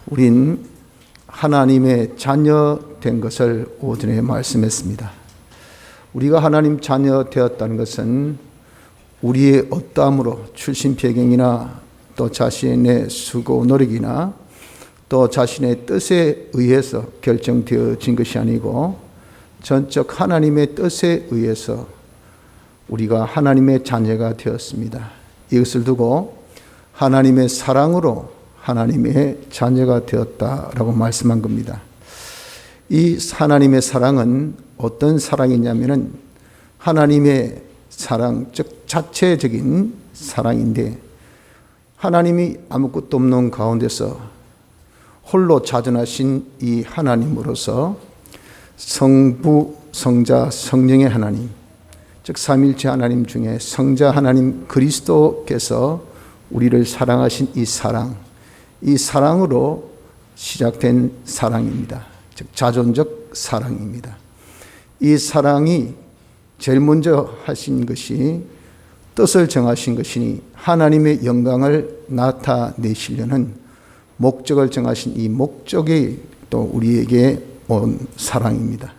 우린 하나님의 자녀 된 것을 오전에 말씀했습니다. 우리가 하나님 자녀 되었다는 것은 우리의 어떠함으로 출신 배경이나 또 자신의 수고 노력이나 또 자신의 뜻에 의해서 결정되어진 것이 아니고 전적 하나님의 뜻에 의해서 우리가 하나님의 자녀가 되었습니다. 이것을 두고 하나님의 사랑으로 하나님의 자녀가 되었다라고 말씀한 겁니다. 이 하나님의 사랑은 어떤 사랑이냐면은 하나님의 사랑, 즉 자체적인 사랑인데 하나님이 아무것도 없는 가운데서 홀로 자존하신 이 하나님으로서 성부, 성자, 성령의 하나님, 즉 삼일체 하나님 중에 성자 하나님 그리스도께서 우리를 사랑하신 이 사랑으로 시작된 사랑입니다. 즉 자존적 사랑입니다. 이 사랑이 제일 먼저 하신 것이 뜻을 정하신 것이니 하나님의 영광을 나타내시려는 목적을 정하신 이 목적이 또 우리에게 온 사랑입니다.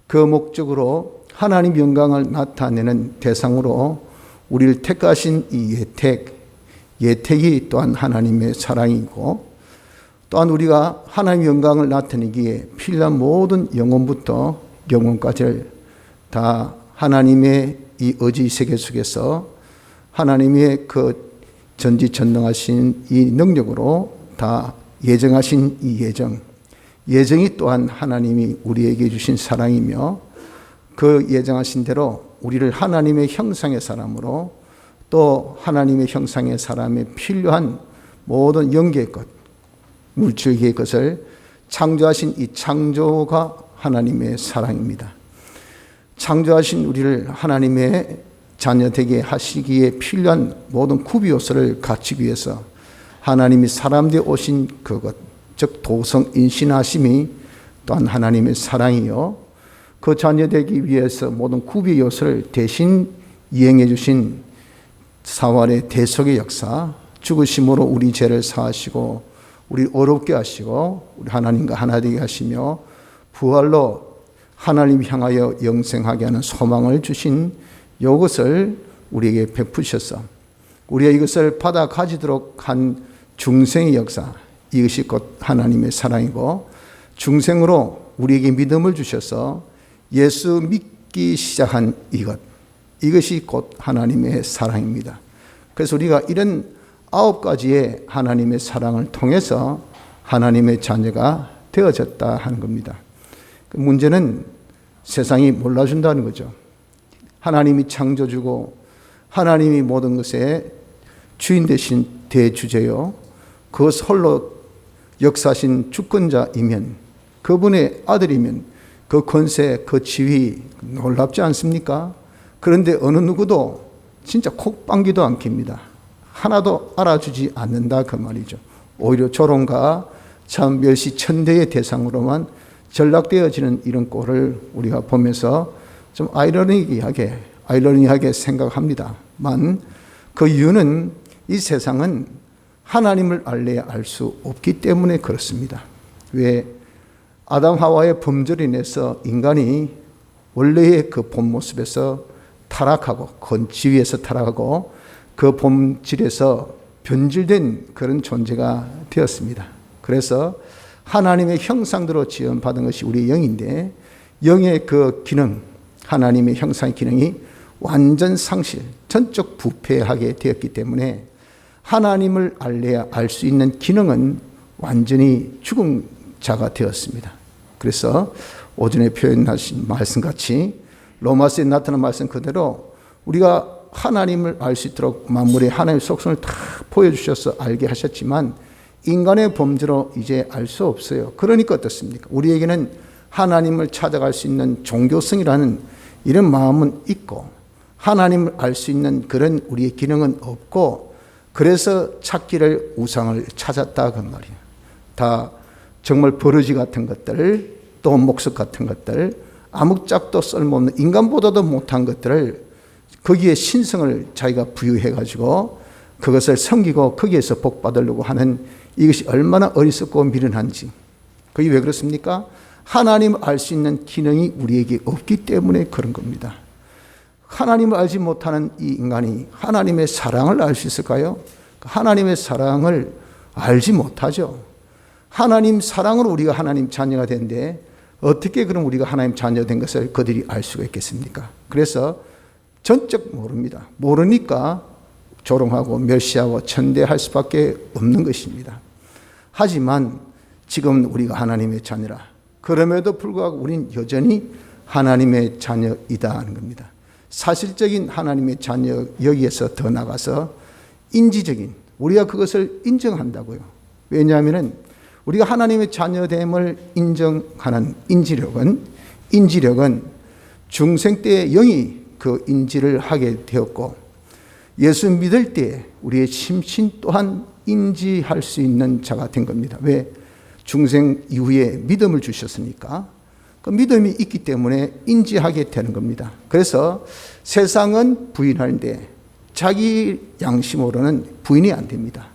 그 목적으로 하나님 영광을 나타내는 대상으로 우리를 택하신 이 예택이 또한 하나님의 사랑이고 또한 우리가 하나님의 영광을 나타내기에 필요한 모든 영혼부터 영혼까지를 다 하나님의 이 의지 세계 속에서 하나님의 그 전지전능하신 이 능력으로 다 예정하신 이 예정이 또한 하나님이 우리에게 주신 사랑이며 그 예정하신 대로 우리를 하나님의 형상의 사람으로 또 하나님의 형상의 사람에 필요한 모든 영계의 것, 물질계의 것을 창조하신 이 창조가 하나님의 사랑입니다. 창조하신 우리를 하나님의 자녀되게 하시기에 필요한 모든 구비 요소를 갖추기 위해서 하나님이 사람 되어 오신 그것, 즉 도성 인신하심이 또한 하나님의 사랑이요 그 자녀되기 위해서 모든 구비 요소를 대신 이행해 주신 사활의 대속의 역사, 죽으심으로 우리 죄를 사하시고 우리 어렵게 하시고 우리 하나님과 하나 되게 하시며 부활로 하나님 향하여 영생하게 하는 소망을 주신 이것을 우리에게 베푸셔서 우리가 이것을 받아 가지도록 한 중생의 역사, 이것이 곧 하나님의 사랑이고 중생으로 우리에게 믿음을 주셔서 예수 믿기 시작한 이것이 곧 하나님의 사랑입니다. 그래서 우리가 이런 9가지의 하나님의 사랑을 통해서 하나님의 자녀가 되어졌다 하는 겁니다. 문제는 세상이 몰라준다는 거죠. 하나님이 창조주고 하나님이 모든 것의 주인 되신 대주제요 그 홀로 역사하신 주권자이면 그분의 아들이면 그 권세, 그 지위 놀랍지 않습니까? 그런데 어느 누구도 진짜 콕방귀도 안 킵니다. 하나도 알아주지 않는다 그 말이죠. 오히려 조롱과 참 멸시천대의 대상으로만 전락되어지는 이런 꼴을 우리가 보면서 좀 아이러니하게 생각합니다만 그 이유는 이 세상은 하나님을 알래야 알 수 없기 때문에 그렇습니다. 왜? 아담 하와의 범죄로 인해서 인간이 원래의 그 본 모습에서 타락하고 건지위에서 타락하고 그 본질에서 변질된 그런 존재가 되었습니다. 그래서 하나님의 형상대로 지음받은 것이 우리의 영인데 영의 그 기능, 하나님의 형상의 기능이 완전 상실, 전적 부패하게 되었기 때문에 하나님을 알래야 알 수 있는 기능은 완전히 죽은 자가 되었습니다. 그래서 오전에 표현하신 말씀같이 로마서에 나타난 말씀 그대로 우리가 하나님을 알 수 있도록 만물의 하나님의 속성을 다 보여주셔서 알게 하셨지만 인간의 범죄로 이제 알 수 없어요. 그러니까 어떻습니까? 우리에게는 하나님을 찾아갈 수 있는 종교성이라는 이런 마음은 있고 하나님을 알 수 있는 그런 우리의 기능은 없고 그래서 찾기를 우상을 찾았다 그 말이에요. 다 정말 버러지 같은 것들 또 목석 같은 것들 아무짝도 쓸모없는 인간보다도 못한 것들을 거기에 신성을 자기가 부여해가지고 그것을 섬기고 거기에서 복 받으려고 하는 이것이 얼마나 어리석고 미련한지. 그게 왜 그렇습니까? 하나님을 알 수 있는 기능이 우리에게 없기 때문에 그런 겁니다. 하나님을 알지 못하는 이 인간이 하나님의 사랑을 알 수 있을까요? 하나님의 사랑을 알지 못하죠. 하나님 사랑으로 우리가 하나님 자녀가 된데 어떻게 그럼 우리가 하나님 자녀 된 것을 그들이 알 수가 있겠습니까? 그래서 전적 모릅니다. 모르니까 조롱하고 멸시하고 천대할 수밖에 없는 것입니다. 하지만 지금 우리가 하나님의 자녀라. 그럼에도 불구하고 우리는 여전히 하나님의 자녀이다 하는 겁니다. 사실적인 하나님의 자녀 여기에서 더 나가서 인지적인 우리가 그것을 인정한다고요. 왜냐하면 우리가 하나님의 자녀됨을 인정하는 인지력은 중생 때의 영이 그 인지를 하게 되었고 예수 믿을 때 우리의 심신 또한 인지할 수 있는 자가 된 겁니다. 왜? 중생 이후에 믿음을 주셨으니까 그 믿음이 있기 때문에 인지하게 되는 겁니다. 그래서 세상은 부인하는데 자기 양심으로는 부인이 안 됩니다.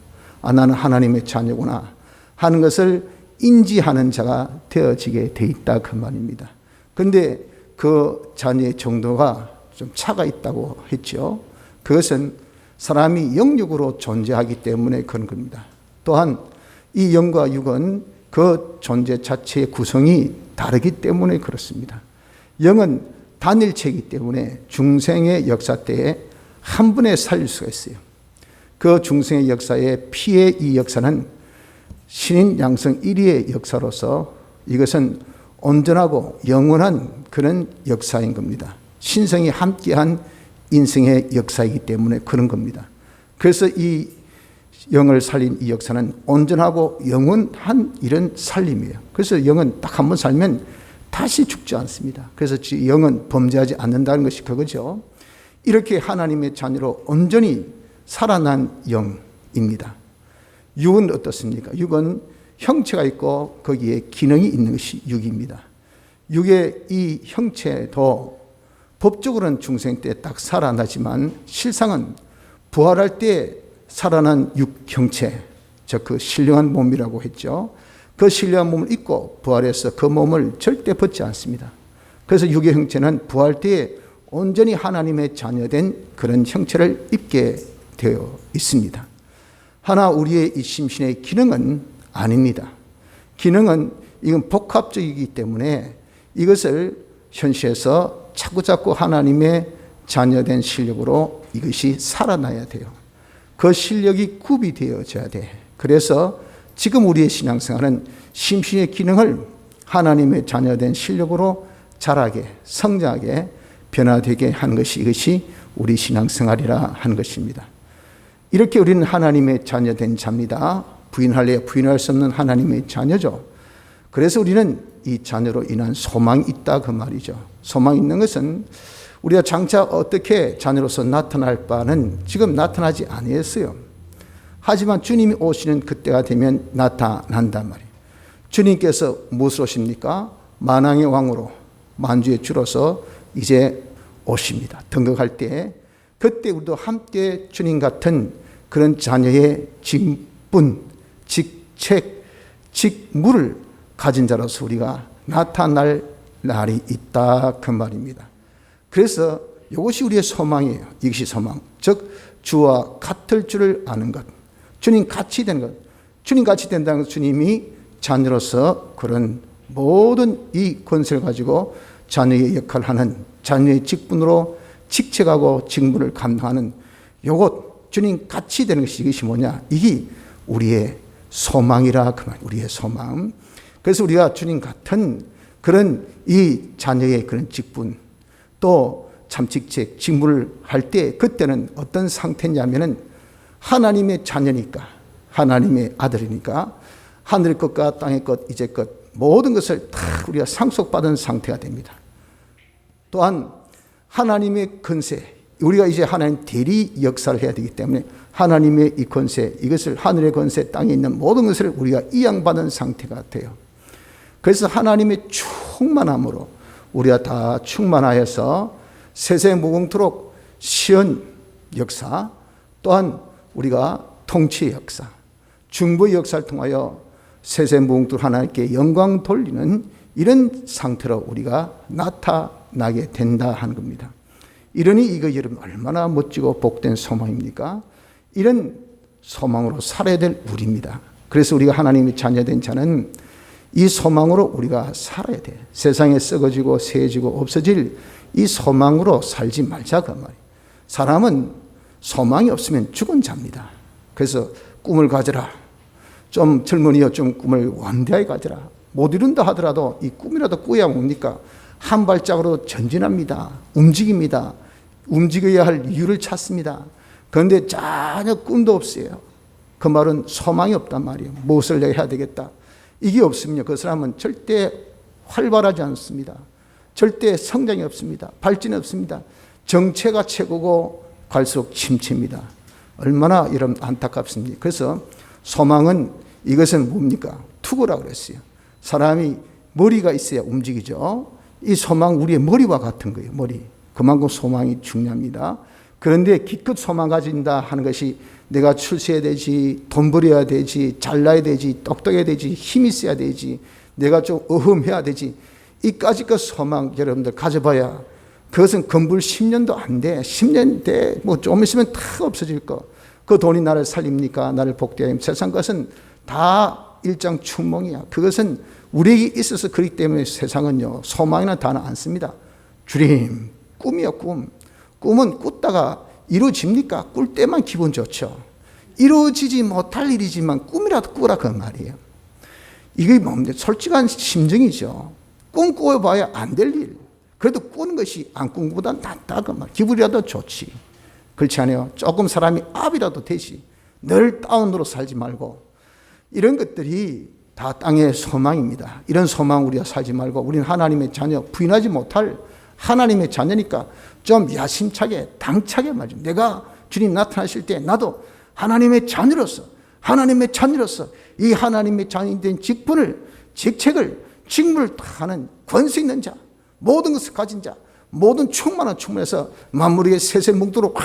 아, 나는 하나님의 자녀구나 하는 것을 인지하는 자가 되어지게 돼 있다 그 말입니다. 그런데 그 자녀의 정도가 좀 차가 있다고 했죠. 그것은 사람이 영육으로 존재하기 때문에 그런 겁니다. 또한 이 영과 육은 그 존재 자체의 구성이 다르기 때문에 그렇습니다. 영은 단일체이기 때문에 중생의 역사 때에 한 번에 살릴 수가 있어요. 그 중생의 역사에 피의 이 역사는 신인 양성 1위의 역사로서 이것은 온전하고 영원한 그런 역사인 겁니다. 신성이 함께한 인생의 역사이기 때문에 그런 겁니다. 그래서 이 영을 살린 이 역사는 온전하고 영원한 이런 살림이에요. 그래서 영은 딱 한 번 살면 다시 죽지 않습니다. 그래서 영은 범죄하지 않는다는 것이 그거죠. 이렇게 하나님의 자녀로 온전히 살아난 영입니다. 육은 어떻습니까? 육은 형체가 있고 거기에 기능이 있는 것이 육입니다. 육의 이 형체도 법적으로는 중생 때 딱 살아나지만 실상은 부활할 때 살아난 육 형체, 즉 그 신령한 몸이라고 했죠. 그 신령한 몸을 입고 부활해서 그 몸을 절대 벗지 않습니다. 그래서 육의 형체는 부활 때에 온전히 하나님의 자녀된 그런 형체를 입게 되어 있습니다. 하나 우리의 이 심신의 기능은 아닙니다. 기능은 이건 복합적이기 때문에 이것을 현실에서 자꾸자꾸 하나님의 자녀된 실력으로 이것이 살아나야 돼요. 그 실력이 구비되어져야 돼. 그래서 지금 우리의 신앙생활은 심신의 기능을 하나님의 자녀된 실력으로 자라게, 성장하게, 변화되게 하는 것이 이것이 우리 신앙생활이라 하는 것입니다. 이렇게 우리는 하나님의 자녀된 자입니다. 부인할래야 부인할 수 없는 하나님의 자녀죠. 그래서 우리는 이 자녀로 인한 소망이 있다 그 말이죠. 소망이 있는 것은 우리가 장차 어떻게 자녀로서 나타날 바는 지금 나타나지 아니했어요. 하지만 주님이 오시는 그때가 되면 나타난단 말이에요. 주님께서 무엇을 오십니까? 만왕의 왕으로 만주의 주로서 이제 오십니다. 등극할 때 그때 우리도 함께 주님 같은 그런 자녀의 직분, 직책, 직무를 가진 자로서 우리가 나타날 날이 있다 그 말입니다. 그래서 이것이 우리의 소망이에요. 이것이 소망. 즉 주와 같을 줄을 아는 것. 주님 같이 되는 것. 주님 같이 된다는 것. 주님이 자녀로서 그런 모든 이 권세를 가지고 자녀의 역할을 하는 자녀의 직분으로 직책하고 직무를 감당하는 요것 주님 같이 되는 것이 이것이 뭐냐? 이게 우리의 소망이라 그 말. 우리의 소망. 그래서 우리가 주님 같은 그런 이 자녀의 그런 직분 또 참직책, 직무를 할 때 그때는 어떤 상태냐면은 하나님의 자녀니까 하나님의 아들이니까 하늘의 것과 땅의 것, 이제 것 모든 것을 다 우리가 상속받은 상태가 됩니다. 또한 하나님의 권세, 우리가 이제 하나님 대리 역사를 해야 되기 때문에 하나님의 이 권세, 이것을 하늘의 권세, 땅에 있는 모든 것을 우리가 이양받은 상태가 돼요. 그래서 하나님의 충만함으로 우리가 다 충만하여서 세세 무궁토록 시연 역사 또한 우리가 통치의 역사 중보의 역사를 통하여 세세무궁토록 하나님께 영광 돌리는 이런 상태로 우리가 나타나게 된다 하는 겁니다. 이러니 이거 여러분 얼마나 멋지고 복된 소망입니까? 이런 소망으로 살아야 될 우리입니다. 그래서 우리가 하나님의 자녀된 자는 이 소망으로 우리가 살아야 돼. 세상에 썩어지고 세해지고 없어질 이 소망으로 살지 말자 그 말이에요. 사람은 소망이 없으면 죽은 자입니다. 그래서 꿈을 가져라. 좀 젊은이여 좀 꿈을 원대하게 가져라. 못 이룬다 하더라도 이 꿈이라도 꾸야 뭡니까? 한 발짝으로 전진합니다. 움직입니다. 움직여야 할 이유를 찾습니다. 그런데 전혀 꿈도 없어요. 그 말은 소망이 없단 말이에요. 무엇을 내가 해야 되겠다. 이게 없으면요, 그 사람은 절대 활발하지 않습니다. 절대 성장이 없습니다. 발전이 없습니다. 정체가 최고고 갈수록 침체입니다. 얼마나 여러분 안타깝습니까? 그래서 소망은 이것은 뭡니까? 투구라고 그랬어요. 사람이 머리가 있어야 움직이죠. 이 소망 우리의 머리와 같은 거예요. 머리. 그만큼 소망이 중요합니다. 그런데 기껏 소망 가진다 하는 것이 내가 출세해야 되지, 돈 벌어야 되지, 잘나야 되지, 똑똑해야 되지, 힘이 있어야 되지, 내가 좀 어흠해야 되지. 이까짓 소망 여러분들 가져봐야 그것은 건불 10년도 안 돼. 10년 돼. 뭐 좀 있으면 다 없어질 거. 그 돈이 나를 살립니까? 나를 복되게 세상 것은 다 일장 춘몽이야. 그것은 우리에게 있어서 그렇기 때문에 세상은요, 소망이나 단어 안 씁니다. 주님, 꿈이요, 꿈. 꿈은 꾸다가 이루어집니까? 꿀 때만 기분 좋죠. 이루어지지 못할 일이지만 꿈이라도 꾸라 그 말이에요. 이게 뭡니까? 솔직한 심정이죠. 꿈 꾸어봐야 안 될 일. 그래도 꾸는 것이 안 꾸는 것보다 낫다 그 말. 기분이라도 좋지. 그렇지 않아요? 조금 사람이 업이라도 되지. 늘 다운으로 살지 말고. 이런 것들이 다 땅의 소망입니다. 이런 소망 우리가 살지 말고 우리는 하나님의 자녀, 부인하지 못할 하나님의 자녀니까 좀 야심차게 당차게 말이죠. 내가 주님 나타나실 때 나도 하나님의 자녀로서 이 하나님의 자녀인 된 직책을 직무를 하는 권세 있는 자, 모든 것을 가진 자, 모든 충만한 충만해서 만물에게 세세뭉도록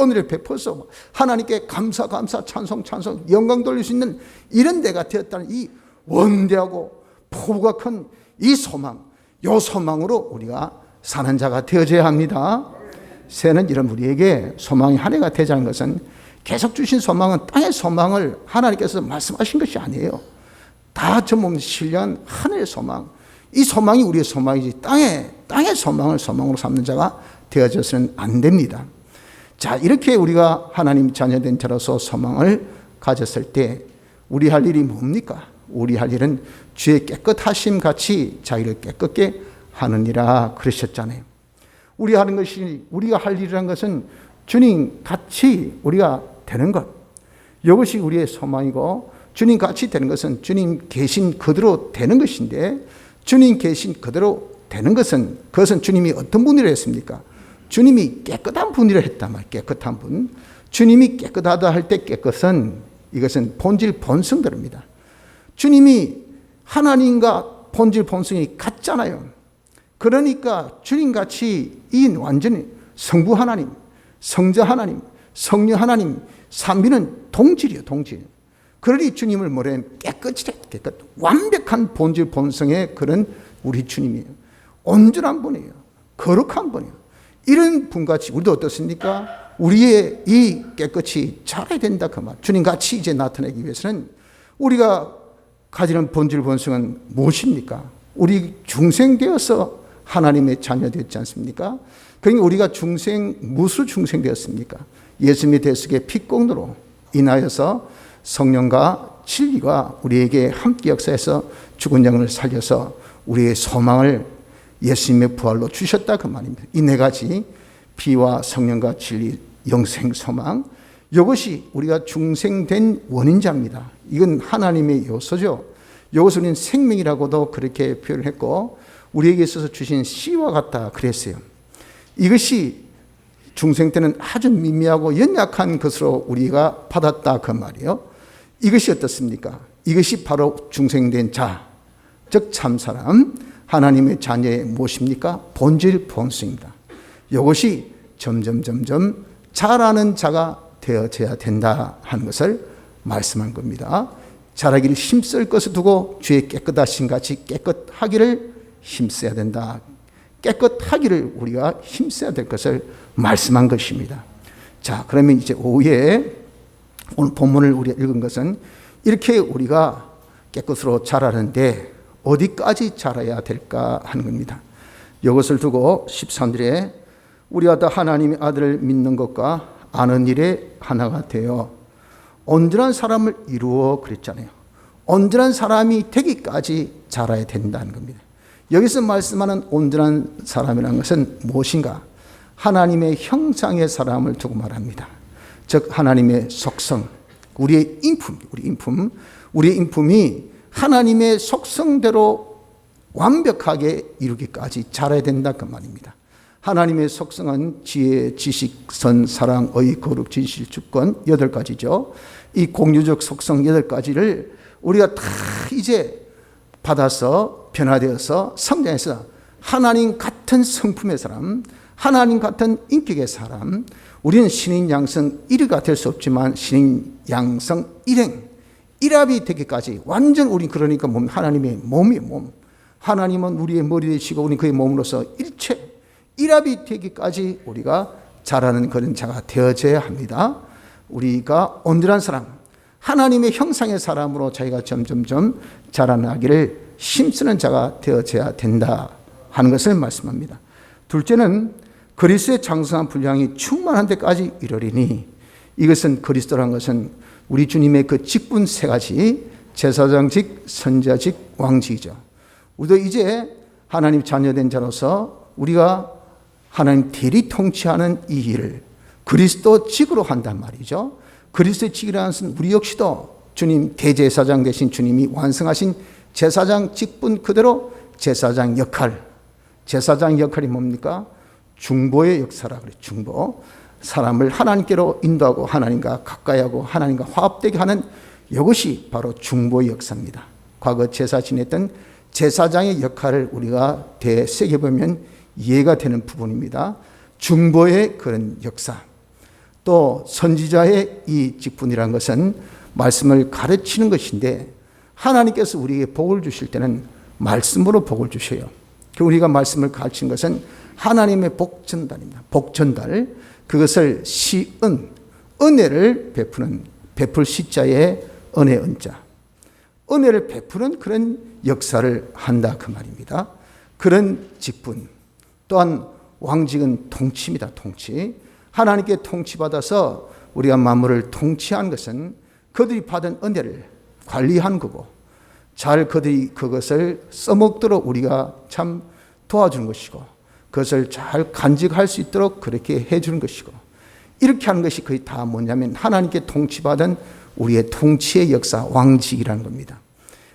은혜를 베풀어서 하나님께 감사 찬송 영광 돌릴 수 있는 이런 데가 되었다는 이 원대하고 포부가 큰 이 소망, 이 소망으로 우리가 사는 자가 되어져야 합니다. 새는 이런 우리에게 소망이 한 해가 되자는 것은 계속 주신 소망은 땅의 소망을 하나님께서 말씀하신 것이 아니에요. 다 전몸 신뢰한 하늘의 소망. 이 소망이 우리의 소망이지 땅의 소망을 소망으로 삼는 자가 되어져서는 안 됩니다. 자, 이렇게 우리가 하나님 자녀된 자로서 소망을 가졌을 때 우리 할 일이 뭡니까? 우리 할 일은 주의 깨끗하심 같이 자기를 깨끗게 하느니라 그러셨잖아요. 우리가 할 일이라는 것은 주님 같이 우리가 되는 것. 이것이 우리의 소망이고 주님 같이 되는 것은 주님 계신 그대로 되는 것인데 주님 계신 그대로 되는 것은 그것은 주님이 어떤 분이라 했습니까? 주님이 깨끗한 분이라 했단 말이에요. 깨끗한 분. 주님이 깨끗하다 할 때 깨끗은 이것은 본질 본성들입니다. 주님이 하나님과 본질 본성이 같잖아요. 그러니까 주님같이 이 완전히 성부 하나님, 성자 하나님, 성령 하나님, 삼위는 동질이에요. 동질. 그러니 주님을 뭐래? 깨끗 완벽한 본질 본성의 그런 우리 주님이에요. 온전한 분이에요. 거룩한 분이에요. 이런 분같이 우리도 어떻습니까? 우리의 이 깨끗이 자라야 된다 그 말. 주님같이 이제 나타내기 위해서는 우리가 가지는 본질 본성은 무엇입니까? 우리 중생되어서 하나님의 자녀 되었지 않습니까? 그러니까 우리가 무엇으로 중생되었습니까? 예수님의 대속의 피공로로 인하여서 성령과 진리가 우리에게 함께 역사해서 죽은 영을 살려서 우리의 소망을 예수님의 부활로 주셨다 그 말입니다. 이 네 가지 피와 성령과 진리, 영생, 소망, 이것이 우리가 중생된 원인자입니다. 이건 하나님의 요소죠. 이것을 우리는 생명이라고도 그렇게 표현을 했고 우리에게 있어서 주신 씨와 같다 그랬어요. 이것이 중생 때는 아주 미미하고 연약한 것으로 우리가 받았다 그 말이에요. 이것이 어떻습니까? 이것이 바로 중생된 자, 즉 참사람, 하나님의 자녀의 무엇입니까? 본질 본성입니다. 이것이 점점 자라는 자가 되어져야 된다 하는 것을 말씀한 겁니다. 자라기를 힘쓸 것을 두고 주의 깨끗하신 같이 깨끗하기를 힘써야 된다. 깨끗하기를 우리가 힘써야 될 것을 말씀한 것입니다. 자, 그러면 이제 오후에 오늘 본문을 우리가 읽은 것은 이렇게 우리가 깨끗으로 자라는데 어디까지 자라야 될까 하는 겁니다. 이것을 두고 13절에 우리가 다 하나님의 아들을 믿는 것과 아는 일에 하나가 되어 온전한 사람을 이루어 그랬잖아요. 온전한 사람이 되기까지 자라야 된다는 겁니다. 여기서 말씀하는 온전한 사람이라는 것은 무엇인가? 하나님의 형상의 사람을 두고 말합니다. 즉 하나님의 속성, 우리의 인품이 하나님의 속성대로 완벽하게 이루기까지 자라야 된다 그 말입니다. 하나님의 속성은 지혜, 지식, 선, 사랑, 의, 거룩, 진실, 주권 8가지죠. 이 공유적 속성 8가지를 우리가 다 이제 받아서 변화되어서 성장해서 하나님 같은 성품의 사람, 하나님 같은 인격의 사람, 우리는 신인 양성 1위가 될 수 없지만 신인 양성 일행, 일합이 되기까지 완전 우리 그러니까 하나님의 몸이 몸, 하나님은 우리의 머리 되시고 우리 그의 몸으로서 일체 일합이 되기까지 우리가 자라는 그런 자가 되어져야 합니다. 우리가 온전한 사람, 하나님의 형상의 사람으로 자기가 점점점 자라나기를 힘쓰는 자가 되어져야 된다 하는 것을 말씀합니다. 둘째는 그리스도의 장성한 분량이 충만한 데까지 이르리니, 이것은 그리스도란 것은 우리 주님의 그 직분 3가지, 제사장직, 선지자직, 왕직이죠. 우리도 이제 하나님 자녀된 자로서 우리가 하나님 대리 통치하는 이 일을 그리스도 직으로 한단 말이죠. 그리스도의 직이라는 것은 우리 역시도 주님 대제사장 되신 주님이 완성하신 제사장 직분 그대로 제사장 역할이 뭡니까? 중보의 역사라 그래요. 중보. 사람을 하나님께로 인도하고 하나님과 가까이 하고 하나님과 화합되게 하는 이것이 바로 중보의 역사입니다. 과거 제사 지냈던 제사장의 역할을 우리가 되새겨보면 이해가 되는 부분입니다. 중보의 그런 역사. 또 선지자의 이 직분이라는 것은 말씀을 가르치는 것인데, 하나님께서 우리에게 복을 주실 때는 말씀으로 복을 주셔요. 우리가 말씀을 가르치는 것은 하나님의 복전달입니다. 복전달. 그것을 시은, 은혜를 베풀 시자에 은혜 은자. 은혜를 베푸는 그런 역사를 한다 그 말입니다. 그런 직분. 또한 왕직은 통치입니다. 통치. 하나님께 통치받아서 우리가 만물을 통치한 것은 그들이 받은 은혜를 관리한 거고, 잘 그들이 그것을 써먹도록 우리가 참 도와주는 것이고, 그것을 잘 간직할 수 있도록 그렇게 해주는 것이고, 이렇게 하는 것이 거의 다 뭐냐면 하나님께 통치받은 우리의 통치의 역사, 왕직이라는 겁니다.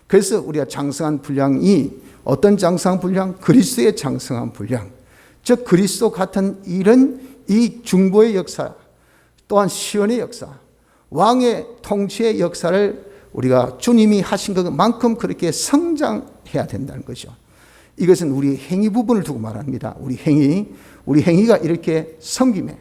그래서 우리가 장성한 분량이 어떤 장성한 분량? 그리스도의 장성한 분량. 즉 그리스도 같은 일은 이 중보의 역사, 또한 시온의 역사, 왕의 통치의 역사를 우리가 주님이 하신 것만큼 그렇게 성장해야 된다는 거죠. 이것은 우리 행위 부분을 두고 말합니다. 우리 행위가 이렇게 섬김에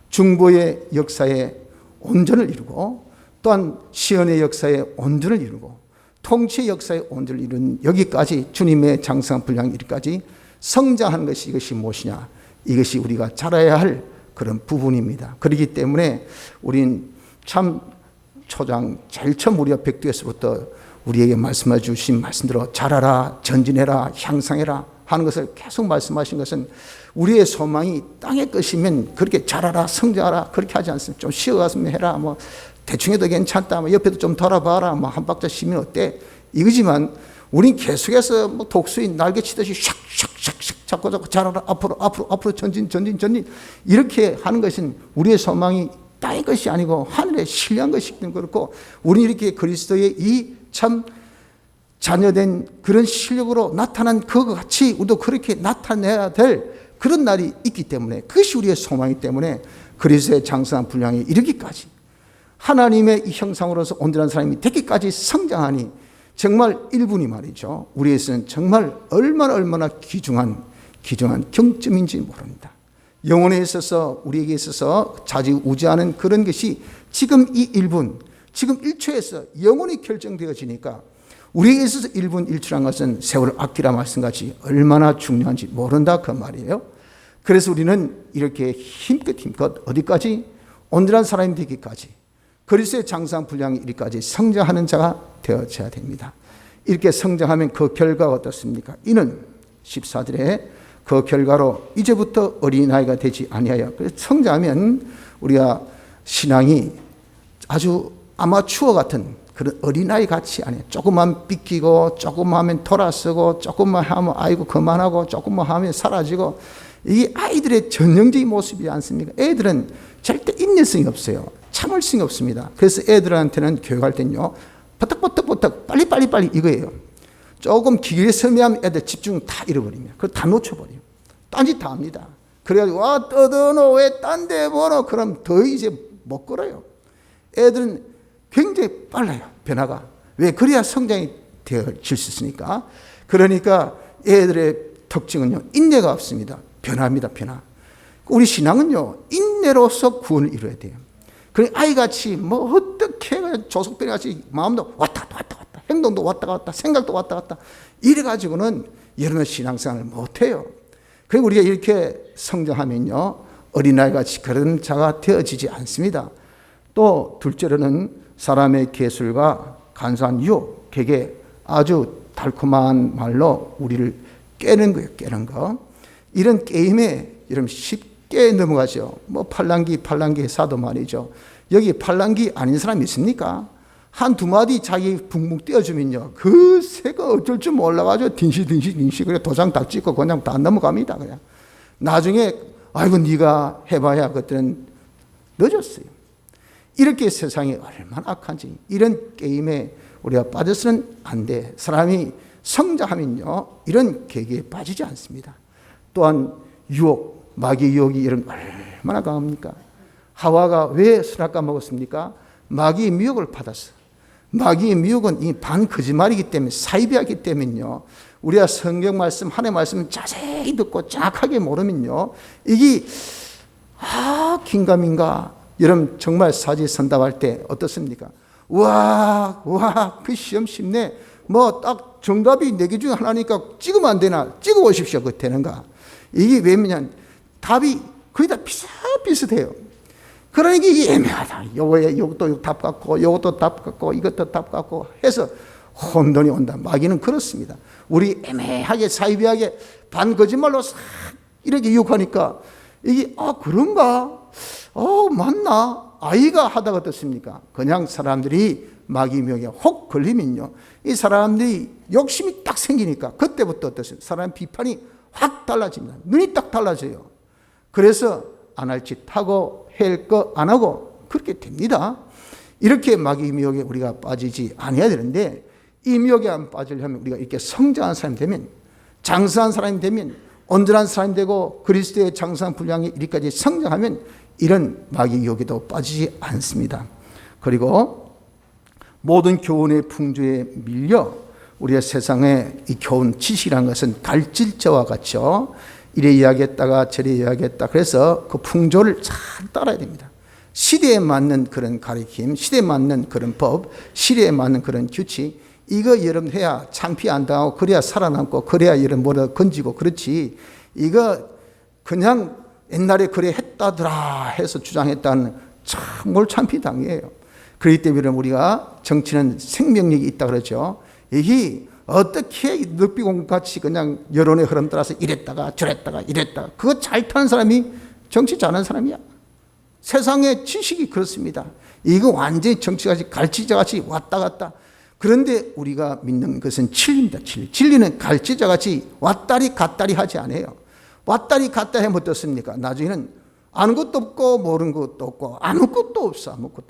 중보의 역사에 온전을 이루고, 또한 시온의 역사에 온전을 이루고, 통치의 역사에 온전을 이룬 여기까지 주님의 장성한 분량 이르기까지 성장하는 것이, 이것이 무엇이냐? 이것이 우리가 자라야 할 그런 부분입니다. 그렇기 때문에 우린 참 초장 제일 처음 우리가 백두에서부터 우리에게 말씀해 주신 말씀대로 자라라, 전진해라, 향상해라 하는 것을 계속 말씀하신 것은 우리의 소망이 땅의 것이면 그렇게 자라라, 성장하라 그렇게 하지 않습니다. 좀 쉬어갔으면 해라, 뭐 대충 해도 괜찮다, 뭐 옆에도 좀 돌아봐라, 뭐 한 박자 쉬면 어때? 이거지만 우린 계속해서 뭐 독수리 날개 치듯이 샥샥샥샥 자꾸 자라라, 앞으로 전진 이렇게 하는 것은 우리의 소망이 땅의 것이 아니고 하늘에 신뢰한 것이기 때문에 그렇고, 우리는 이렇게 그리스도의 이 참 자녀된 그런 실력으로 나타난 그것 같이 우리도 그렇게 나타내야 될 그런 날이 있기 때문에, 그것이 우리의 소망이기 때문에 그리스도의 장성한 분량에 이르기까지 하나님의 이 형상으로서 온전한 사람이 되기까지 성장하니, 정말 일분이 말이죠, 우리에게는 정말 얼마나 귀중한 경점인지 모릅니다. 영혼에 있어서 우리에게 있어서 자지우지하는 그런 것이 지금 이 1분, 지금 1초에서 영원히 결정되어지니까 우리에게 있어서 1분 1초란 것은 세월을 아끼라 말씀같이 얼마나 중요한지 모른다 그 말이에요. 그래서 우리는 이렇게 힘껏 어디까지? 온전한 사람이 되기까지, 그리스도의 장성 분량이 이리까지 성장하는 자가 되어져야 됩니다. 이렇게 성장하면 그 결과가 어떻습니까? 이는 14절에 그 결과로 이제부터 어린아이가 되지 아니하여, 그래서 성장하면 우리가 신앙이 아주 아마추어 같은 그런 어린아이 같이 아니에요. 조금만 삐끼고 조금만 하면 돌아서고 조금만 하면 아이고 그만하고 조금만 하면 사라지고, 이게 아이들의 전형적인 모습이지 않습니까? 애들은 절대 인내성이 없어요. 참을성이 없습니다. 그래서 애들한테는 교육할 때는요, 버떡버떡 빨리 이거예요. 조금 길게 설명하면 애들 집중 다 잃어버립니다. 그걸 다 놓쳐버려요. 딴짓 다 합니다. 그래가지고 와 떠드노 왜 딴 데 보노, 그럼 더 이제 못 걸어요. 애들은 굉장히 빨라요, 변화가. 왜? 그래야 성장이 되어질 수 있으니까. 그러니까 애들의 특징은요, 인내가 없습니다. 변화입니다, 변화. 우리 신앙은요, 인내로서 구원을 이루어야 돼요. 그래 아이같이 뭐 어떻게 조석배같이 마음도 왔다 갔다 행동도 왔다 갔다 생각도 왔다 갔다 이래가지고는 여러분 신앙생활을 못해요. 그리고 우리가 이렇게 성장하면요, 어린아이같이 그런 자가 되어지지 않습니다. 또 둘째로는 사람의 계술과 간소한 유혹에게 아주 달콤한 말로 우리를 깨는 거예요. 깨는 거. 이런 게임에 여러분 쉽게 넘어가죠. 뭐 팔랑귀 사도 말이죠. 여기 팔랑귀 아닌 사람이 있습니까? 한두 마디 자기 붕붕 띄워주면요, 그 새가 어쩔 줄 몰라가지고 딩시 그래 도장 딱 찍고 그냥 다 넘어갑니다. 그냥 나중에 아이고 네가 해봐야 그때는 늦었어요. 이렇게 세상이 얼마나 악한지, 이런 게임에 우리가 빠져서는 안 돼. 사람이 성장하면요, 이런 계기에 빠지지 않습니다. 또한 유혹, 마귀 유혹이 이런 얼마나 강합니까? 하와가 왜 선악과 먹었습니까? 마귀의 미혹을 받았어. 마귀의 미혹은 이 반 거짓말이기 때문에, 사이비하기 때문에요, 우리가 성경 말씀, 하나님의 말씀을 자세히 듣고 정확하게 모르면요, 이게 긴가민가. 여러분 정말 사지 선답할 때 어떻습니까? 와, 그 시험 쉽네. 뭐 딱 정답이 4개 중에 하나니까 찍으면 안 되나? 찍어 보십시오. 그거 되는가? 이게 왜냐면 답이 거의 다 비슷해요. 그러니까 이게 애매하다. 요것도 답 같고, 요것도 답 같고, 이것도 답 같고 해서 혼돈이 온다. 마귀는 그렇습니다. 우리 애매하게 사이비하게 반거짓말로 싹 이렇게 유혹하니까 이게 그런가? 맞나? 아이가 하다가 어떻습니까? 그냥 사람들이 마귀 미혹에 혹 걸리면요, 이 사람들이 욕심이 딱 생기니까 그때부터 어떻습니까? 사람 비판이 확 달라집니다. 눈이 딱 달라져요. 그래서 안 할 짓 하고 할 거 안 하고 그렇게 됩니다. 이렇게 마귀 미혹에 우리가 빠지지 않아야 되는데, 이 미혹에 안 빠지려면 우리가 이렇게 성장한 사람이 되면, 장성한 사람이 되면, 온전한 사람이 되고 그리스도의 장성한 분량이 이리까지 성장하면 이런 마귀 유혹에도 빠지지 않습니다. 그리고 모든 교훈의 풍조에 밀려 우리가 세상에 이 교훈 지식이라는 것은 갈질자와 같죠. 이래 이야기했다가 저래 이야기했다. 그래서 그 풍조를 잘 따라야 됩니다. 시대에 맞는 그런 가르침, 시대에 맞는 그런 법, 시대에 맞는 그런 규칙, 이거 여러분 해야 창피 안 당하고 그래야 살아남고 그래야 여러분 뭐라 건지고 그렇지, 이거 그냥 옛날에 그래 했다더라 해서 주장했다는 참 뭘 창피 당해요. 그렇기 때문에 우리가 정치는 생명력이 있다 그러죠. 이게 어떻게 늑비공같이 그냥 여론의 흐름 따라서 이랬다가 저랬다가 이랬다가, 그거 잘 타는 사람이 정치 잘하는 사람이야. 세상의 지식이 그렇습니다. 이거 완전히 정치같이 갈치자같이 왔다 갔다. 그런데 우리가 믿는 것은 진리입니다. 진리는 갈치자같이 왔다리 갔다리 하지 않아요. 왔다리 갔다리 하면 어떻습니까? 나중에는 아는 것도 없고 모르는 것도 없고 아무것도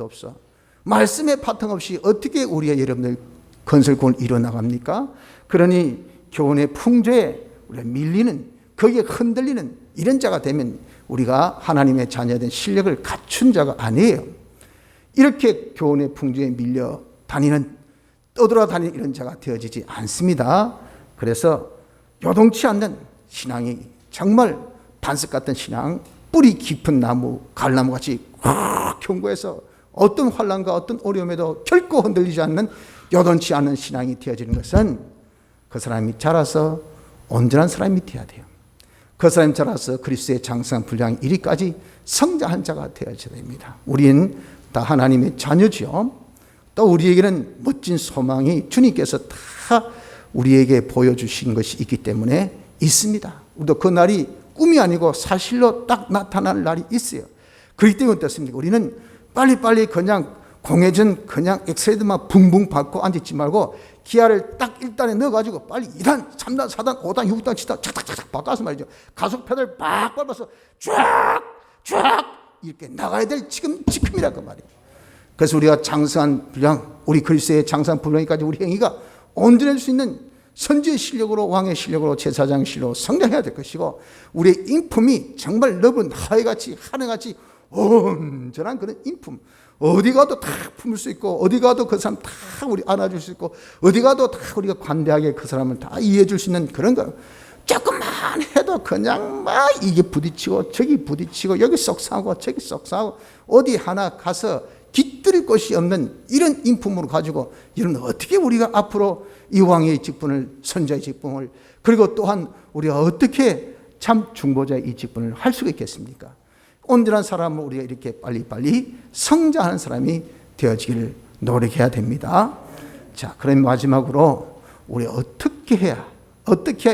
없어. 말씀에 바탕 없이 어떻게 우리가 여러분들 건설권을 이뤄나갑니까? 그러니 교훈의 풍조에 우리가 밀리는, 거기에 흔들리는 이런 자가 되면 우리가 하나님의 자녀된 실력을 갖춘 자가 아니에요. 이렇게 교훈의 풍조에 밀려 다니는, 떠돌아다니는 이런 자가 되어지지 않습니다. 그래서 요동치 않는 신앙이, 정말 반석 같은 신앙, 뿌리 깊은 나무, 갈나무같이 확 견고해서 어떤 환난과 어떤 어려움에도 결코 흔들리지 않는 요동치 않는 신앙이 되어지는 것은 그 사람이 자라서 온전한 사람이 되어야 돼요. 그 사람이 자라서 그리스도의 장성한 분량 이리까지 성장한 자가 되어져야 됩니다. 우리는 다 하나님의 자녀지요. 또 우리에게는 멋진 소망이 주님께서 다 우리에게 보여주신 것이 있기 때문에 있습니다. 우리도 그 날이 꿈이 아니고 사실로 딱 나타날 날이 있어요. 그렇기 때문에 어떻습니까? 우리는 빨리빨리 그냥 공회전 그냥 엑셀레이터만 붕붕 밟고 앉지 말고 기아를 딱 1단에 넣어가지고 빨리 2단, 3단, 4단, 5단, 6단, 7단 착착착 바꿔서 말이죠. 가속 페달 빡 밟아서 쫙 이렇게 나가야 될 지금이라고 말이에요. 그래서 우리가 장성한 분량, 우리 그리스도의 장성한 분량까지 우리 행위가 온전해질 수 있는 선지의 실력으로, 왕의 실력으로, 제사장의 실력으로 성장해야 될 것이고, 우리의 인품이 정말 넓은 하늘같이 온전한 그런 인품, 어디 가도 다 품을 수 있고, 어디 가도 그 사람 다 우리 안아줄 수 있고, 어디 가도 다 우리가 관대하게 그 사람을 다 이해해 줄 수 있는 그런 거. 조금만 해도 그냥 막 이게 부딪히고 저기 부딪히고 여기 쏙 사고 저기 쏙 사고 어디 하나 가서 깃들일 것이 없는 이런 인품으로 가지고, 이런 어떻게 우리가 앞으로 이 왕의 직분을, 선자의 직분을, 그리고 또한 우리가 어떻게 참 중보자의 이 직분을 할 수가 있겠습니까? 온전한 사람을 우리가 이렇게 빨리빨리 성장하는 사람이 되어지기를 노력해야 됩니다. 자, 그럼 마지막으로 우리 어떻게 해야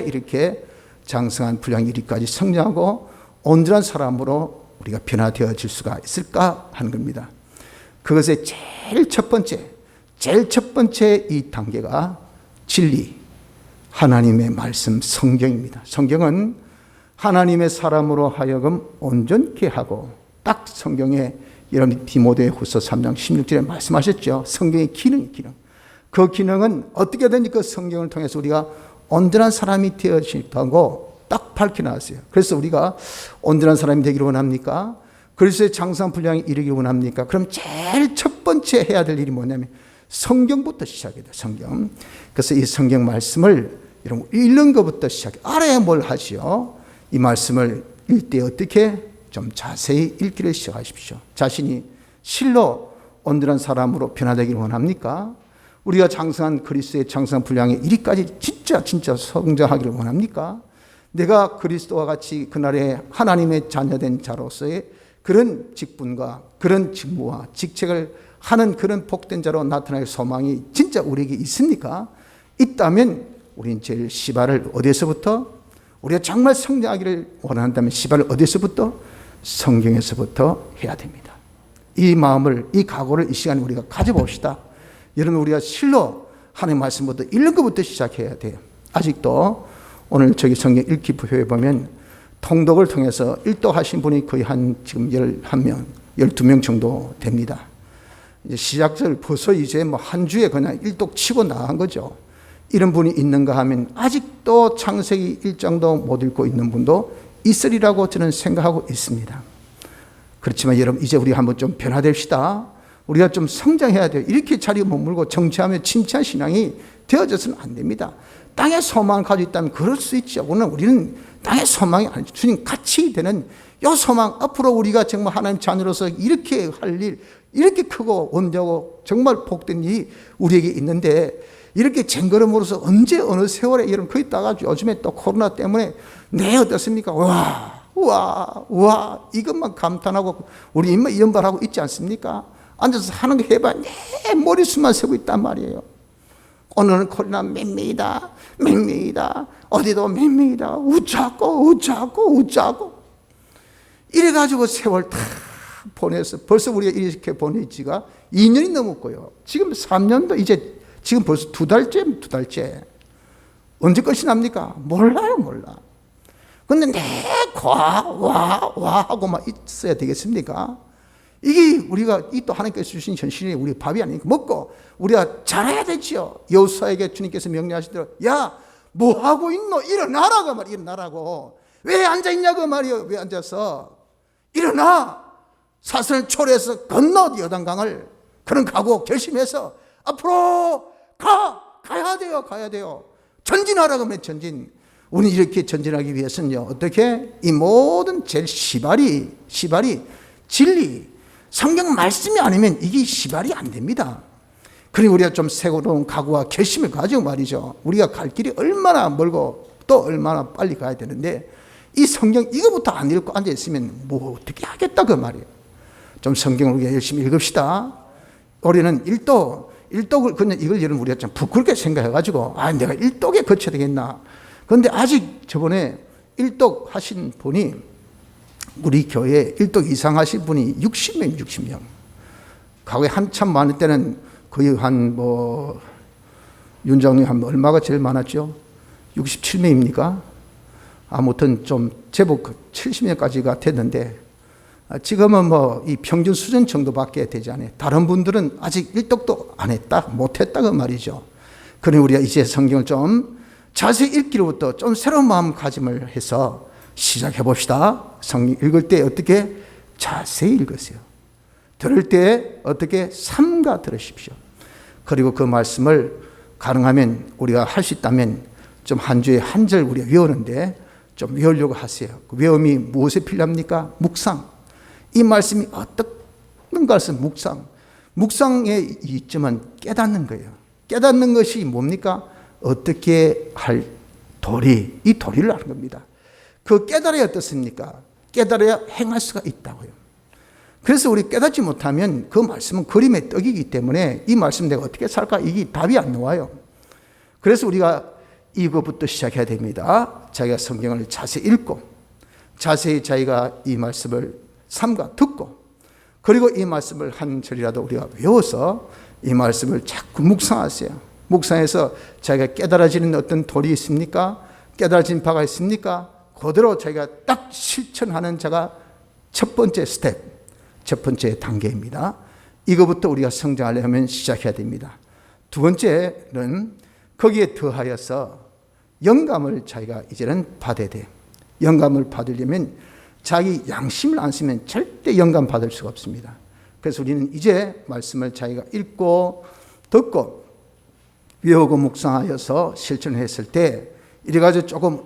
이렇게 장성한 분량 이리까지 성장하고 온전한 사람으로 우리가 변화되어질 수가 있을까 하는 겁니다. 그것의 제일 첫 번째 이 단계가 진리, 하나님의 말씀, 성경입니다. 성경은 하나님의 사람으로 하여금 온전케 하고, 딱 성경에 여러분 디모데후서 3장 16절에 말씀하셨죠. 성경의 기능. 그 기능은 어떻게든지 그 성경을 통해서 우리가 온전한 사람이 되어진다고 딱 밝혀놨어요. 그래서 우리가 온전한 사람이 되기를 원합니까? 그리스도의 장성한 분량에 이르기를 원합니까? 그럼 제일 첫 번째 해야 될 일이 뭐냐면 성경부터 시작해야 돼요. 성경. 그래서 이 성경 말씀을 여러분 읽는 것부터 시작해. 알아야 뭘 하지요? 이 말씀을 읽을 때 어떻게 좀 자세히 읽기를 시작하십시오. 자신이 실로 온전한 사람으로 변화되기를 원합니까? 우리가 장성한 그리스도의 장성한 분량에 이리까지 진짜 성장하기를 원합니까? 내가 그리스도와 같이 그날에 하나님의 자녀된 자로서의 그런 직분과 그런 직무와 직책을 하는 그런 복된 자로 나타날 소망이 진짜 우리에게 있습니까? 있다면 우리는 제일 시발을 어디에서부터, 우리가 정말 성장하기를 원한다면 시발을 어디에서부터? 성경에서부터 해야 됩니다. 이 마음을, 이 각오를 이 시간에 우리가 가져봅시다. 여러분, 우리가 실로 하나님의 말씀부터 읽는 것부터 시작해야 돼요. 아직도 오늘 저기 성경 읽기 부표에 보면 통독을 통해서 일독하신 분이 거의 한 지금 11명, 12명 정도 됩니다. 이제 시작절 벌써 이제 뭐 한 주에 그냥 일독 치고 나간 거죠. 이런 분이 있는가 하면 아직도 창세기 1장도 못 읽고 있는 분도 있으리라고 저는 생각하고 있습니다. 그렇지만 여러분, 이제 우리 한번 좀 변화됩시다. 우리가 좀 성장해야 돼요. 이렇게 자리에 머물고 정치하며 침체한 신앙이 되어져서는 안 됩니다. 땅의 소망을 가지고 있다면 그럴 수 있죠. 오늘 우리는 땅의 소망이 아니죠. 주님 같이 되는 이 소망, 앞으로 우리가 정말 하나님 자녀로서 이렇게 할 일, 이렇게 크고 원대하고 정말 복된 일이 우리에게 있는데, 이렇게 쟁걸음으로써 언제 어느 세월에 이런 거기 있다가 요즘에 또 코로나 때문에 어떻습니까? 와 이것만 감탄하고 우리 입만 연발하고 있지 않습니까? 앉아서 하는 거 해봐. 내 머리숱만 세고 있단 말이에요. 오늘은 코로나 맹맹이다. 어디도 맹맹이다. 우짜고. 이래가지고 세월 다 보내서 벌써 우리가 이렇게 보낸 지가 2년이 넘었고요. 지금 3년도 이제 지금 벌써 두 달째. 언제 끝이 납니까? 몰라. 근데 와 하고만 있어야 되겠습니까? 이게 우리가 이 또 하나님께서 주신 현실이 우리 밥이 아니니까 먹고 우리가 잘해야 되지요. 여호수아에게 주님께서 명령하시더라. 야, 뭐 하고 있노? 일어나라고 말이야. 일어나라고. 왜 앉아 있냐고 말이요. 왜 앉아서? 일어나. 사슬을 초래해서 건너 여단강을. 그런 각오 결심해서 앞으로 가야 돼요. 전진하라고 하면 전진. 우리는 이렇게 전진하기 위해서는요, 어떻게? 이 모든 제일 시발이 진리, 성경 말씀이 아니면 이게 시발이 안 됩니다. 그리고 우리가 좀 새로운 각오와 결심을 가지고 말이죠. 우리가 갈 길이 얼마나 멀고 또 얼마나 빨리 가야 되는데 이 성경 이거부터 안 읽고 앉아있으면 뭐 어떻게 하겠다 그 말이에요. 좀 성경을 우리가 열심히 읽읍시다. 우리는 일독을 그냥 이걸 여러분 우리가 좀 부끄럽게 생각해가지고 내가 일독에 거쳐야 되겠나. 그런데 아직 저번에 일독 하신 분이 우리 교회에 일독 이상 하신 분이 60명. 과거에 한참 많을 때는 거의 윤장님 한 얼마가 제일 많았죠? 67명입니까? 아무튼 좀 제법 70명까지가 됐는데 지금은 이 평균 수준 정도밖에 되지 않아요. 다른 분들은 아직 일독도 안 했다, 못 했다 그 말이죠. 그러니 우리가 이제 성경을 좀 자세히 읽기로부터 좀 새로운 마음가짐을 해서 시작해 봅시다. 성경 읽을 때 어떻게 자세히 읽으세요. 들을 때 어떻게 삼가 들으십시오. 그리고 그 말씀을 가능하면 우리가 할 수 있다면 좀 한 주에 한 절 우리가 외우는데 좀 외우려고 하세요. 그 외움이 무엇에 필요합니까? 묵상. 이 말씀이 어떤 것은 묵상의 이점은 깨닫는 거예요. 깨닫는 것이 뭡니까? 어떻게 할 도리, 이 도리를 하는 겁니다. 그 깨달아야 어떻습니까? 깨달아야 행할 수가 있다고요. 그래서 우리 깨닫지 못하면 그 말씀은 그림의 떡이기 때문에 이 말씀 내가 어떻게 살까? 이게 답이 안 나와요. 그래서 우리가 이거부터 시작해야 됩니다. 자기가 성경을 자세히 읽고 자세히 자기가 이 말씀을 삼가 듣고 그리고 이 말씀을 한 절이라도 우리가 외워서 이 말씀을 자꾸 묵상하세요. 묵상해서 자기가 깨달아지는 어떤 도리 있습니까? 깨달아진 바가 있습니까? 그대로 자기가 딱 실천하는 자가 첫 번째 스텝, 첫 번째 단계입니다. 이거부터 우리가 성장하려면 시작해야 됩니다. 두 번째는 거기에 더하여서 영감을 자기가 이제는 받아야 돼요. 영감을 받으려면 자기 양심을 안 쓰면 절대 영감 받을 수가 없습니다. 그래서 우리는 이제 말씀을 자기가 읽고 듣고 외우고 묵상하여서 실천했을 때 이래가지고 조금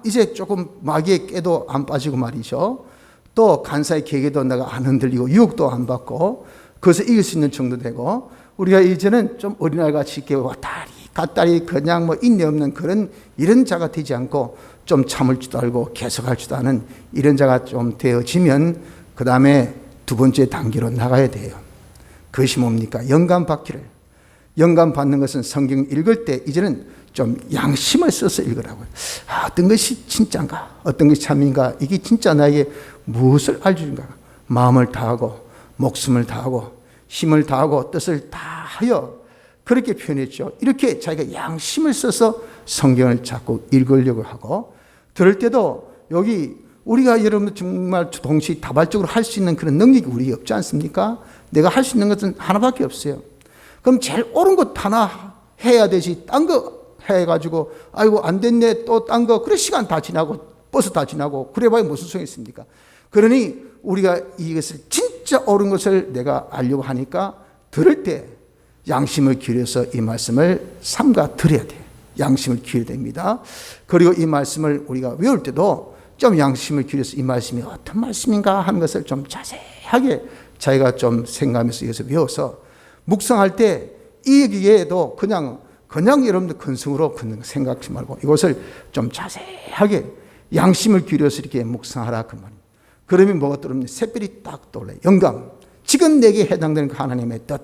이제 조금 마귀의 깨도 안 빠지고 말이죠. 또 간사의 계계도 내가 안 흔들리고 유혹도 안 받고 그것을 이길 수 있는 정도 되고 우리가 이제는 좀 어린아이같이 이렇게 왔다리 갔다리 그냥 인내 없는 이런 자가 되지 않고 좀 참을 줄도 알고 계속할 줄도 아는 이런 자가 좀 되어지면 그 다음에 두 번째 단계로 나가야 돼요. 그것이 뭡니까? 영감 받기를. 영감 받는 것은 성경 읽을 때 이제는 좀 양심을 써서 읽으라고요. 어떤 것이 진짜인가? 어떤 것이 참인가? 이게 진짜 나에게 무엇을 알려준가? 마음을 다하고 목숨을 다하고 힘을 다하고 뜻을 다하여 그렇게 표현했죠. 이렇게 자기가 양심을 써서 성경을 자꾸 읽으려고 하고 들을 때도 여기 우리가 여러분 정말 동시다발적으로 할 수 있는 그런 능력이 우리 없지 않습니까? 내가 할 수 있는 것은 하나밖에 없어요. 그럼 제일 옳은 것 하나 해야 되지. 딴 거 해가지고 아이고 안 됐네 또 딴 거 그래 시간 다 지나고 버스 다 지나고 그래봐야 무슨 소용이 있습니까? 그러니 우리가 이것을 진짜 옳은 것을 내가 알려고 하니까 들을 때 양심을 기울여서 이 말씀을 삼가 들어야 돼요. 양심을 기울여야 됩니다. 그리고 이 말씀을 우리가 외울 때도 좀 양심을 기울여서 이 말씀이 어떤 말씀인가 하는 것을 좀 자세하게 자기가 좀 생각하면서 이것을 외워서 묵상할 때 이 얘기에도 그냥 여러분들 근성으로 생각하지 말고 이것을 좀 자세하게 양심을 기울여서 이렇게 묵상하라 그 말입니다. 그러면 뭐가 떠오르면 새별이 딱 떠올라요. 영감. 지금 내게 해당되는 그 하나님의 뜻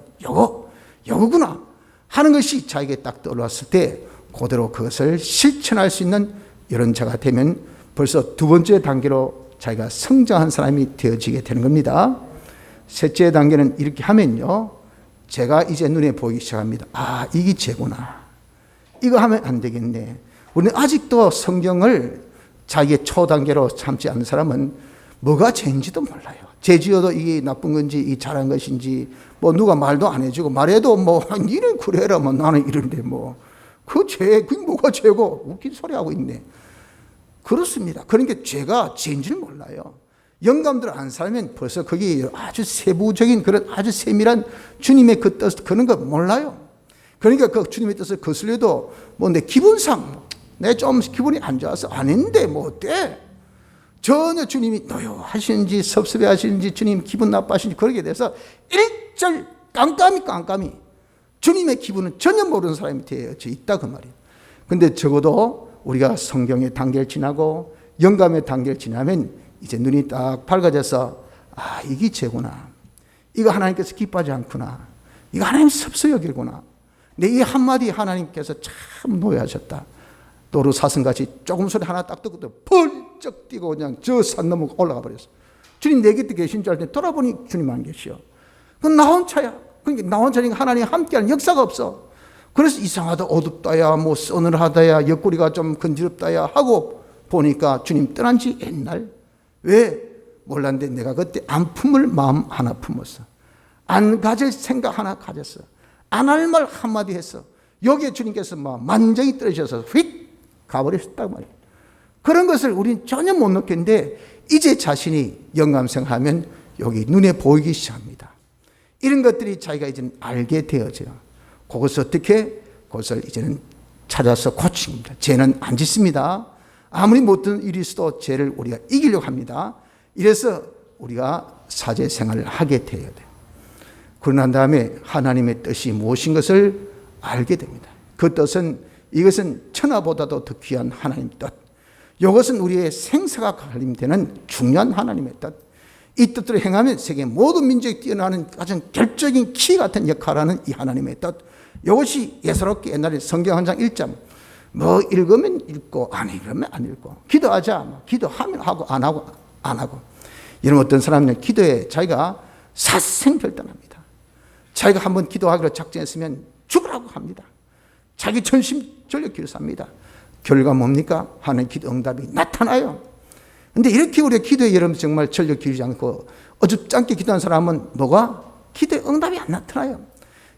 요거구나 하는 것이 자기에게 딱 떠올랐을 때 그대로 그것을 실천할 수 있는 이런 자가 되면 벌써 두 번째 단계로 자기가 성장한 사람이 되어지게 되는 겁니다. 셋째 단계는 이렇게 하면요. 제가 이제 눈에 보이기 시작합니다. 이게 죄구나. 이거 하면 안 되겠네. 우리는 아직도 성경을 자기의 초단계로 참지 않는 사람은 뭐가 죄인지도 몰라요. 죄 지어도 이게 나쁜 건지 이게 잘한 것인지 누가 말도 안 해주고 말해도 니는 그래라 나는 이런데 그게 뭐가 죄고 웃긴 소리 하고 있네. 그렇습니다. 그러니까 죄가 죄인지를 몰라요. 영감들 안 살면 벌써 거기 아주 세부적인 그런 아주 세밀한 주님의 그 뜻 그런 거 몰라요. 그러니까 그 주님의 뜻을 거슬려도 내 기분상 내 좀 기분이 안 좋아서 안 했는데 어때? 전혀 주님이 노여하시는지 섭섭해 하시는지 주님 기분 나빠하시는지 그러게 돼서 일절 깜깜이 주님의 기분은 전혀 모르는 사람이 되어져 있다 그 말이에요. 근데 적어도 우리가 성경의 단계를 지나고 영감의 단계를 지나면 이제 눈이 딱 밝아져서 이게 죄구나. 이거 하나님께서 기뻐하지 않구나. 이거 하나님 섭섭히 여기구나. 내 이 한마디 하나님께서 참 노여하셨다. 도로 사슴같이 조금 소리 하나 딱 듣고 펄쩍 뛰고 그냥 저 산 넘어 올라가 버렸어. 주님 내 곁에 계신 줄 알았더니 돌아보니 주님 안 계셔. 그건 나 혼자야. 그러니까 나 혼자니까 하나님 함께하는 역사가 없어. 그래서 이상하다, 어둡다야, 뭐 서늘하다야, 옆구리가 좀 건지럽다야 하고 보니까 주님 떠난 지 옛날. 왜? 몰랐는데 내가 그때 안 품을 마음 하나 품었어. 안 가질 생각 하나 가졌어. 안 할 말 한마디 했어. 여기에 주님께서 막 만장이 떨어져서 휙 가버렸단 말이에요. 그런 것을 우리는 전혀 못 느꼈는데 이제 자신이 영감생하면 여기 눈에 보이기 시작합니다. 이런 것들이 자기가 이제는 알게 되어져요. 그것을 어떻게? 그것을 이제는 찾아서 고칩니다. 죄는 안 짓습니다. 아무리 못된 일이 있어도 죄를 우리가 이기려고 합니다. 이래서 우리가 사제 생활을 하게 되어야 돼요. 그러고 난 다음에 하나님의 뜻이 무엇인 것을 알게 됩니다. 그 뜻은 이것은 천하보다도 더 귀한 하나님의 뜻. 이것은 우리의 생사가 갈림되는 중요한 하나님의 뜻. 이 뜻대로 행하면 세계 모든 민족이 뛰어나는 가장 결정적인 키 같은 역할을 하는 이 하나님의 뜻. 이것이 예사롭게 옛날에 성경 한 장 1장 뭐 읽으면 읽고 안 읽으면 안 읽고 기도하자. 기도하면 하고 안 하고 이런 어떤 사람은 기도에 자기가 사생결단합니다. 자기가 한번 기도하기로 작정했으면 죽으라고 합니다. 자기 전심전력 기도합니다. 결과 뭡니까? 하나님 기도 응답이 나타나요. 근데 이렇게 우리가 기도에 여러분 정말 전력 기울이지 않고 어줍지 않게 기도한 사람은 뭐가? 기도에 응답이 안 나타나요.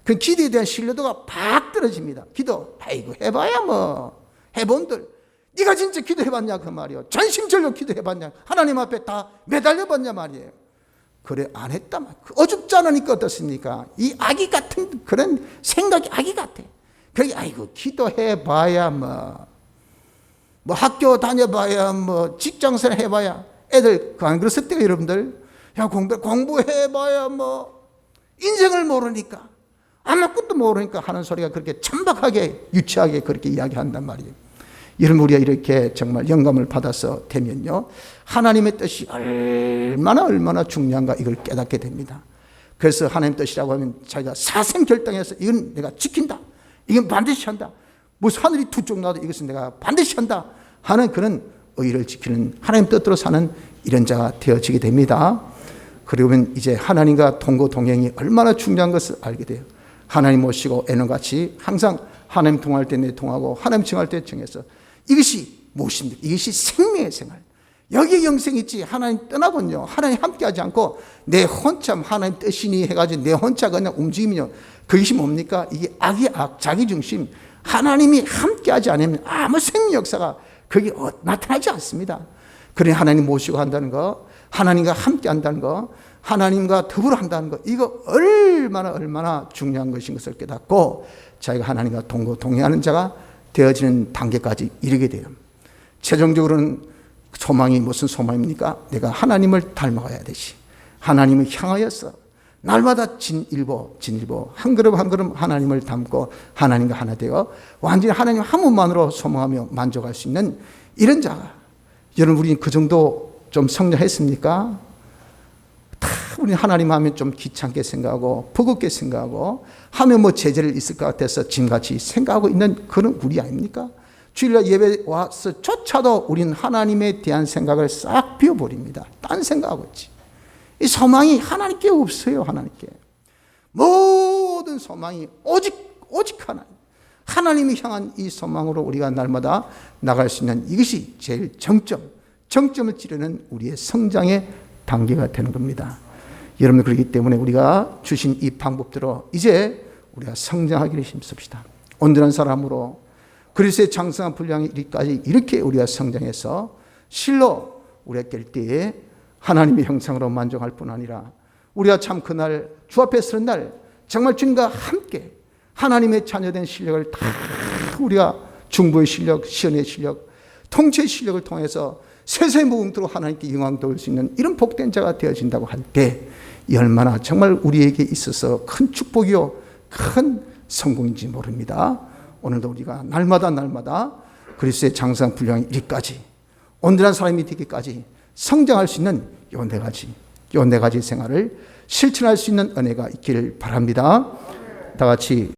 그 기도에 대한 신뢰도가 팍 떨어집니다. 기도, 아이고 해봐야 뭐 해본들 네가 진짜 기도해봤냐 그 말이요. 전심전력 기도해봤냐, 하나님 앞에 다 매달려봤냐 말이에요. 그래 안 했다 말. 어줍지 않으니까 어떻습니까? 이 아기 같은 그런 생각이 아기 같아. 그래 아이고 기도해봐야 뭐 학교 다녀봐야 뭐 직장생활 해봐야 애들 안 그랬을 때가 여러분들 야 공부해봐야 뭐 인생을 모르니까 아무것도 모르니까 하는 소리가 그렇게 천박하게 유치하게 그렇게 이야기한단 말이에요. 여러분 우리가 이렇게 정말 영감을 받아서 되면요 하나님의 뜻이 얼마나 중요한가 이걸 깨닫게 됩니다. 그래서 하나님의 뜻이라고 하면 자기가 사생결단해서 이건 내가 지킨다, 이건 반드시 한다, 무슨 하늘이 두 쪽 나도 이것은 내가 반드시 한다 하는 그런 의를 지키는 하나님 뜻대로 사는 이런 자가 되어지게 됩니다. 그러면 이제 하나님과 동거 동행이 얼마나 중요한 것을 알게 돼요. 하나님 모시고 애는같이 항상 하나님 통할 때 내 통하고 하나님 정할 때 정해서 이것이 무엇입니까? 이것이 생명의 생활. 여기에 영생이 있지 하나님 떠나본요 하나님 함께하지 않고 내 혼자 하나님 뜻이니 해가지고 내 혼자 그냥 움직이면요 그것이 뭡니까? 이게 악이 악, 자기중심. 하나님이 함께하지 않으면 아무 생명 역사가 거기 나타나지 않습니다. 그러니 하나님 모시고 한다는 거, 하나님과 함께 한다는 거, 하나님과 더불어 한다는 거, 이거 얼마나 중요한 것인 것을 깨닫고 자기가 하나님과 동행하는 자가 되어지는 단계까지 이르게 돼요. 최종적으로는 소망이 무슨 소망입니까? 내가 하나님을 닮아가야 되지. 하나님을 향하여서 날마다 진일보 한 걸음 한 걸음 하나님을 닮고 하나님과 하나 되어 완전히 하나님 한 분만으로 소망하며 만족할 수 있는 이런 자가. 여러분 우리는 그 정도 좀 성장했습니까? 다 우리 하나님 하면 좀 귀찮게 생각하고 버겁게 생각하고 하면 뭐 제재를 있을 것 같아서 지금같이 생각하고 있는 그런 우리 아닙니까? 주일날 예배 와서조차도 우리는 하나님에 대한 생각을 싹 비워버립니다. 딴 생각하고 있지. 이 소망이 하나님께 없어요. 하나님께 모든 소망이 오직 하나님, 하나님이 향한 이 소망으로 우리가 날마다 나갈 수 있는 이것이 제일 정점을 찌르는 우리의 성장의 단계가 되는 겁니다. 여러분 그렇기 때문에 우리가 주신 이 방법대로 이제 우리가 성장하기를 힘씁시다. 온전한 사람으로 그리스도의 장성한 분량이 이리까지 이렇게 우리가 성장해서 실로 우리가 깰 때에 하나님의 형상으로 만족할 뿐 아니라 우리가 참 그날 주 앞에 서는 날 정말 주님과 함께 하나님의 자녀된 실력을 다 우리가 중보의 실력, 시연의 실력, 통치의 실력을 통해서 세세무궁토록 하나님께 영광 돌릴 수 있는 이런 복된 자가 되어진다고 할 때 이 얼마나 정말 우리에게 있어서 큰 축복이요 큰 성공인지 모릅니다. 오늘도 우리가 날마다 그리스도의 장성 분량이 이리까지 온전한 사람이 되기까지 성장할 수 있는 요 네 가지 생활을 실천할 수 있는 은혜가 있기를 바랍니다. 다 같이